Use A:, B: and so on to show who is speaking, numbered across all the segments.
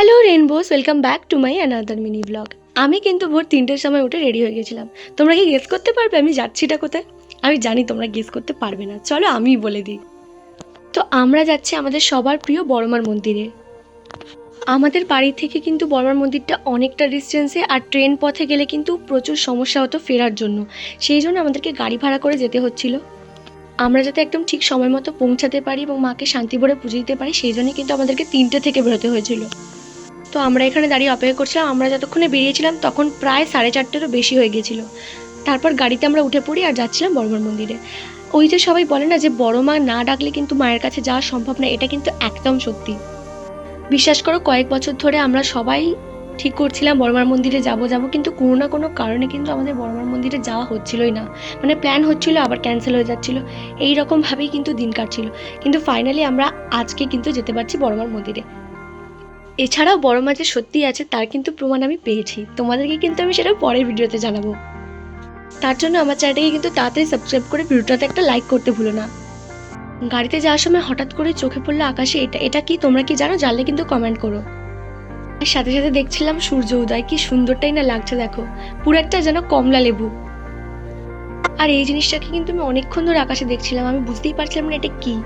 A: Hello rainbows, welcome back to my another mini blog. আমি কিন্তু ভোর 3টের সময় উঠে রেডি হয়ে গেছিলাম। তোমরা কি গেস করতে পারবে আমি যাচ্ছিটা কোথায়? আমি জানি তোমরা গেস করতে পারবে না, চলো আমিই বলে দিই। তো আমরা যাচ্ছি আমাদের সবার প্রিয় বড়মার মন্দিরে। আমাদের বাড়ি থেকে কিন্তু বড়মার মন্দিরটা অনেকটা ডিস্টেন্সে, আর ট্রেন পথে গেলে কিন্তু প্রচুর সমস্যা হতো ফেরার জন্য। সেই জন্য আমাদেরকে গাড়ি ভাড়া করে যেতে হচ্ছিল। আমরা যাতে একদম ঠিক সময় মতো পৌঁছাতে পারি এবং মাকে শান্তি ভরে পুজো দিতে পারি, সেই জন্যই কিন্তু আমাদেরকে 3টে থেকে বেরোতে হয়েছিল। তো আমরা এখানে দাঁড়িয়ে অপেক্ষা করছিলাম। আমরা যতক্ষণে বেরিয়েছিলাম তখন প্রায় 4:30-ও বেশি হয়ে গেছিলো। তারপর গাড়িতে আমরা উঠে পড়ি আর যাচ্ছিলাম বড়মার মন্দিরে। ওই যে সবাই বলে না যে বড় মা না ডাকলে কিন্তু মায়ের কাছে যাওয়া সম্ভব না, এটা কিন্তু একদম সত্যি। বিশ্বাস করো, কয়েক বছর ধরে আমরা সবাই ঠিক করছিলাম বড়মার মন্দিরে যাব, কিন্তু কোনো না কোনো কারণে কিন্তু আমাদের বড়মার মন্দিরে যাওয়া হচ্ছিলই না। মানে প্ল্যান হচ্ছিল আবার ক্যান্সেল হয়ে যাচ্ছিল, এই রকমভাবেই কিন্তু দিন কাটছিল। কিন্তু ফাইনালি আমরা আজকে কিন্তু যেতে পারছি বড়মার মন্দিরে। এছাড়াও বড় মা যে সত্যিই আছে তার কিন্তু প্রমাণ আমি পেয়েছি, তোমাদেরকে কিন্তু আমি সেটা পরের ভিডিওতে জানাবো। তার জন্য আমার চ্যানেলটাকে কিন্তু তাড়াতাড়ি সাবস্ক্রাইব করে ভিডিওটাতে একটা লাইক করতে ভুলো না। গাড়িতে যাওয়ার সময় হঠাৎ করে চোখে পড়লো আকাশে এটা এটা কি, তোমরা কি জানো? জানলে কিন্তু কমেন্ট করো। আর সাথে সাথে দেখছিলাম সূর্য উদয়, কি সুন্দরটাই না লাগছে দেখো, পুরো একটা যেন কমলা লেবু। আর এই জিনিসটাকে কিন্তু আমি অনেকক্ষণ ধরে আকাশে দেখছিলাম, আমি বুঝতেই পারছিলাম না এটা কি।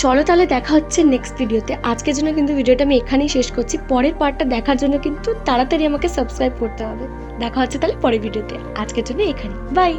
A: চলো তাহলে দেখা হচ্ছে নেক্সট ভিডিওতে। আজকের জন্য কিন্তু ভিডিওটা আমি এখানেই শেষ করছি। পরের পার্টটা দেখার জন্য কিন্তু তাড়াতাড়ি আমাকে সাবস্ক্রাইব করতে হবে। দেখা হচ্ছে তাহলে পরের ভিডিওতে। আজকের জন্য এখানেই বাই।